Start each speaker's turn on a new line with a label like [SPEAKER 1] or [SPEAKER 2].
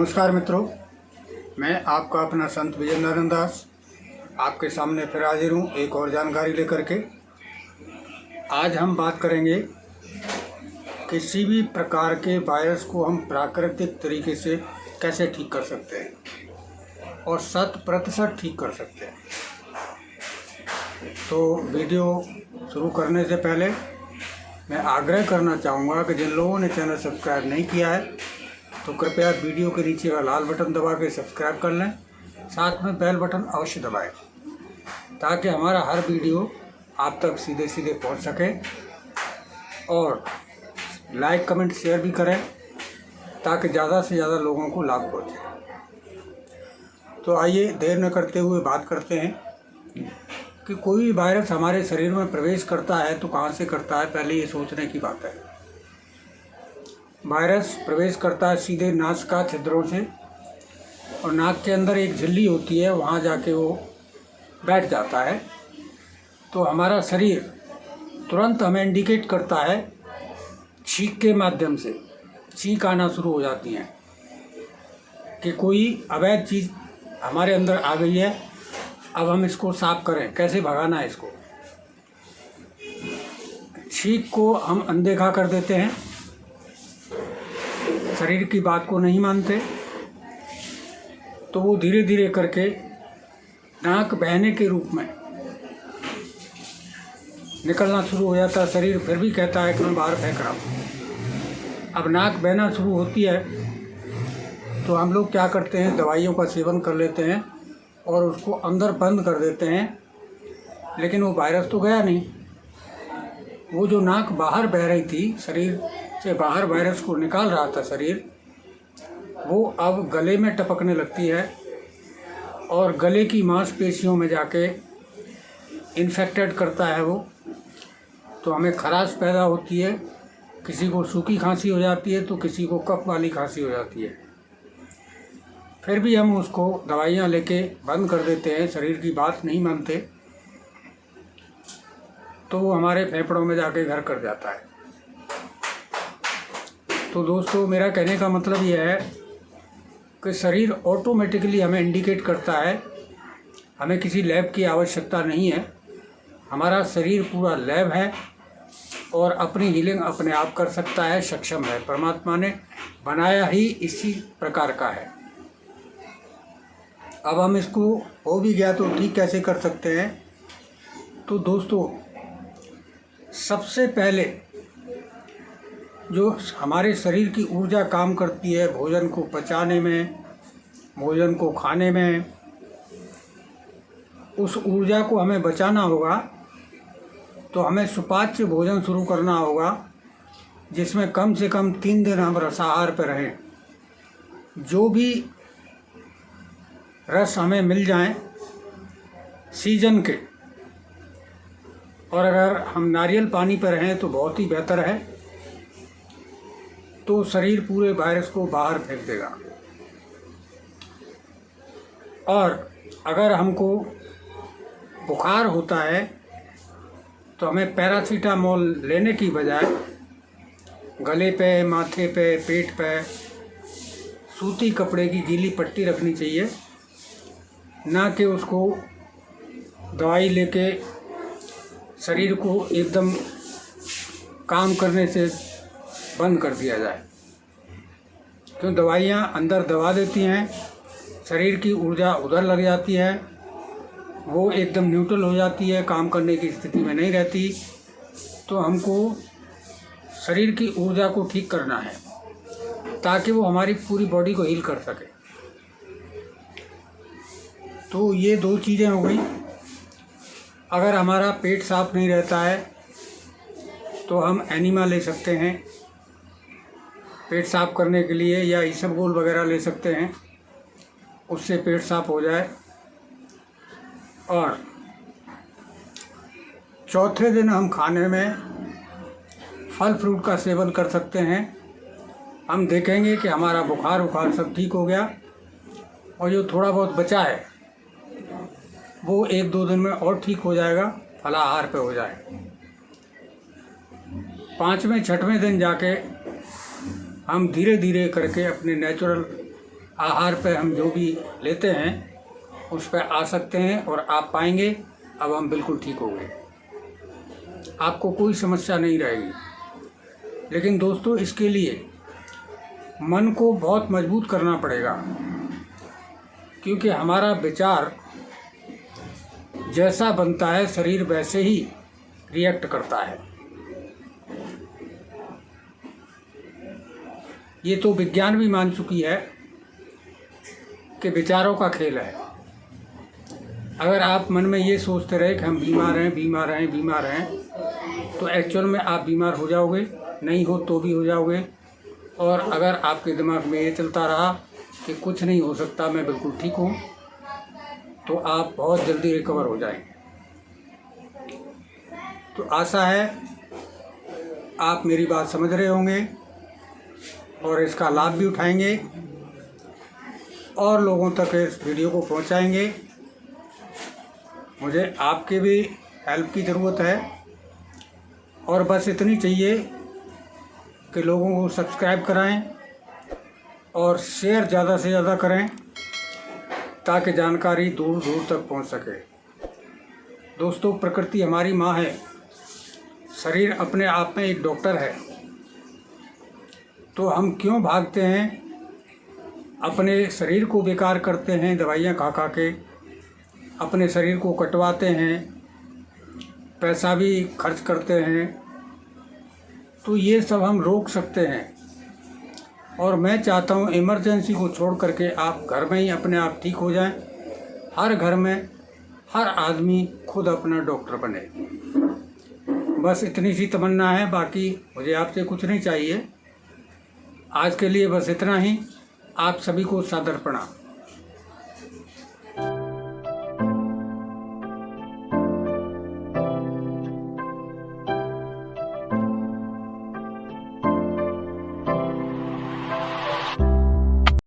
[SPEAKER 1] नमस्कार मित्रों, मैं आपका अपना संत विजय नारायण दास आपके सामने फिर हाजिर हूँ एक और जानकारी लेकर के। आज हम बात करेंगे किसी भी प्रकार के वायरस को हम प्राकृतिक तरीके से कैसे ठीक कर सकते हैं और 100% ठीक कर सकते हैं। तो वीडियो शुरू करने से पहले मैं आग्रह करना चाहूँगा कि जिन लोगों ने चैनल सब्सक्राइब नहीं किया है तो कृपया वीडियो के नीचे का लाल बटन दबा के सब्सक्राइब कर लें, साथ में बेल बटन अवश्य दबाएं ताकि हमारा हर वीडियो आप तक सीधे सीधे पहुंच सके। और लाइक कमेंट शेयर भी करें ताकि ज़्यादा से ज़्यादा लोगों को लाभ पहुंचे। तो आइए देर न करते हुए बात करते हैं कि कोई भी वायरस हमारे शरीर में प्रवेश करता है तो कहाँ से करता है, पहले ये सोचने की बात है। वायरस प्रवेश करता है सीधे नासिका छिद्रों से और नाक के अंदर एक झिल्ली होती है, वहाँ जाके वो बैठ जाता है। तो हमारा शरीर तुरंत हमें इंडिकेट करता है, छींक के माध्यम से छींक आना शुरू हो जाती हैं कि कोई अवैध चीज़ हमारे अंदर आ गई है, अब हम इसको साफ करें, कैसे भगाना है इसको। छींक को हम अनदेखा कर देते हैं, शरीर की बात को नहीं मानते, तो वो धीरे धीरे करके नाक बहने के रूप में निकलना शुरू हो जाता है। शरीर फिर भी कहता है कि मैं बाहर फेंक रहा हूँ। अब नाक बहना शुरू होती है तो हम लोग क्या करते हैं, दवाइयों का सेवन कर लेते हैं और उसको अंदर बंद कर देते हैं, लेकिन वो वायरस तो गया नहीं। वो जो नाक बाहर बह रही थी, शरीर से बाहर वायरस को निकाल रहा था शरीर, वो अब गले में टपकने लगती है और गले की मांसपेशियों में जाके इन्फेक्टेड करता है वो। तो हमें खराश पैदा होती है, किसी को सूखी खांसी हो जाती है तो किसी को कफ वाली खांसी हो जाती है। फिर भी हम उसको दवाइयाँ लेके बंद कर देते हैं, शरीर की बात नहीं मानते, तो वो हमारे फेफड़ों में जाके घर कर जाता है। तो दोस्तों, मेरा कहने का मतलब यह है कि शरीर ऑटोमेटिकली हमें इंडिकेट करता है, हमें किसी लैब की आवश्यकता नहीं है। हमारा शरीर पूरा लैब है और अपनी हीलिंग अपने आप कर सकता है, सक्षम है। परमात्मा ने बनाया ही इसी प्रकार का है। अब हम इसको हो भी गया तो ठीक कैसे कर सकते हैं। तो दोस्तों, सबसे पहले जो हमारे शरीर की ऊर्जा काम करती है भोजन को पचाने में, भोजन को खाने में, उस ऊर्जा को हमें बचाना होगा। तो हमें सुपाच्य भोजन शुरू करना होगा जिसमें कम से कम 3 दिन हम रसाहार पर रहें। जो भी रस हमें मिल जाएं सीजन के, और अगर हम नारियल पानी पर रहें तो बहुत ही बेहतर है, तो शरीर पूरे वायरस को बाहर फेंक देगा। और अगर हमको बुखार होता है तो हमें पैरासीटामोल लेने की बजाय गले पे, माथे पे, पेट पे सूती कपड़े की गीली पट्टी रखनी चाहिए, ना कि उसको दवाई लेके शरीर को एकदम काम करने से बंद कर दिया जाए। क्यों, दवाइयाँ अंदर दबा देती हैं, शरीर की ऊर्जा उधर लग जाती है, वो एकदम न्यूट्रल हो जाती है, काम करने की स्थिति में नहीं रहती। तो हमको शरीर की ऊर्जा को ठीक करना है ताकि वो हमारी पूरी बॉडी को हील कर सके। तो ये 2 चीज़ें हो गई। अगर हमारा पेट साफ नहीं रहता है तो हम एनिमा ले सकते हैं पेट साफ़ करने के लिए, या इसबगोल वगैरह ले सकते हैं, उससे पेट साफ हो जाए। और चौथे दिन हम खाने में फल फ्रूट का सेवन कर सकते हैं। हम देखेंगे कि हमारा बुखार सब ठीक हो गया और जो थोड़ा बहुत बचा है वो 1-2 दिन में और ठीक हो जाएगा, फलाहार पे हो जाए। 5वें 6वें दिन जाके हम धीरे धीरे करके अपने नेचुरल आहार पे हम जो भी लेते हैं उस पर आ सकते हैं और आप पाएंगे अब हम बिल्कुल ठीक हो गए, आपको कोई समस्या नहीं रहेगी। लेकिन दोस्तों इसके लिए मन को बहुत मजबूत करना पड़ेगा, क्योंकि हमारा विचार जैसा बनता है शरीर वैसे ही रिएक्ट करता है। ये तो विज्ञान भी मान चुकी है कि विचारों का खेल है। अगर आप मन में ये सोचते रहे कि हम बीमार हैं बीमार हैं बीमार हैं, तो एक्चुअल में आप बीमार हो जाओगे, नहीं हो तो भी हो जाओगे। और अगर आपके दिमाग में ये चलता रहा कि कुछ नहीं हो सकता, मैं बिल्कुल ठीक हूँ, तो आप बहुत जल्दी रिकवर हो जाएंगे। तो आशा है आप मेरी बात समझ रहे होंगे और इसका लाभ भी उठाएंगे और लोगों तक इस वीडियो को पहुंचाएंगे। मुझे आपके भी हेल्प की ज़रूरत है और बस इतनी चाहिए कि लोगों को सब्सक्राइब कराएं और शेयर ज़्यादा से ज़्यादा करें ताकि जानकारी दूर दूर तक पहुंच सके। दोस्तों, प्रकृति हमारी माँ है, शरीर अपने आप में एक डॉक्टर है। तो हम क्यों भागते हैं, अपने शरीर को बेकार करते हैं दवाइयाँ खा खा के, अपने शरीर को कटवाते हैं, पैसा भी खर्च करते हैं। तो ये सब हम रोक सकते हैं। और मैं चाहता हूँ इमरजेंसी को छोड़ करके आप घर में ही अपने आप ठीक हो जाएं। हर घर में हर आदमी खुद अपना डॉक्टर बने, बस इतनी सी तमन्ना है। बाकी मुझे आपसे कुछ नहीं चाहिए। आज के लिए बस इतना ही। आप सभी को सादर प्रणाम।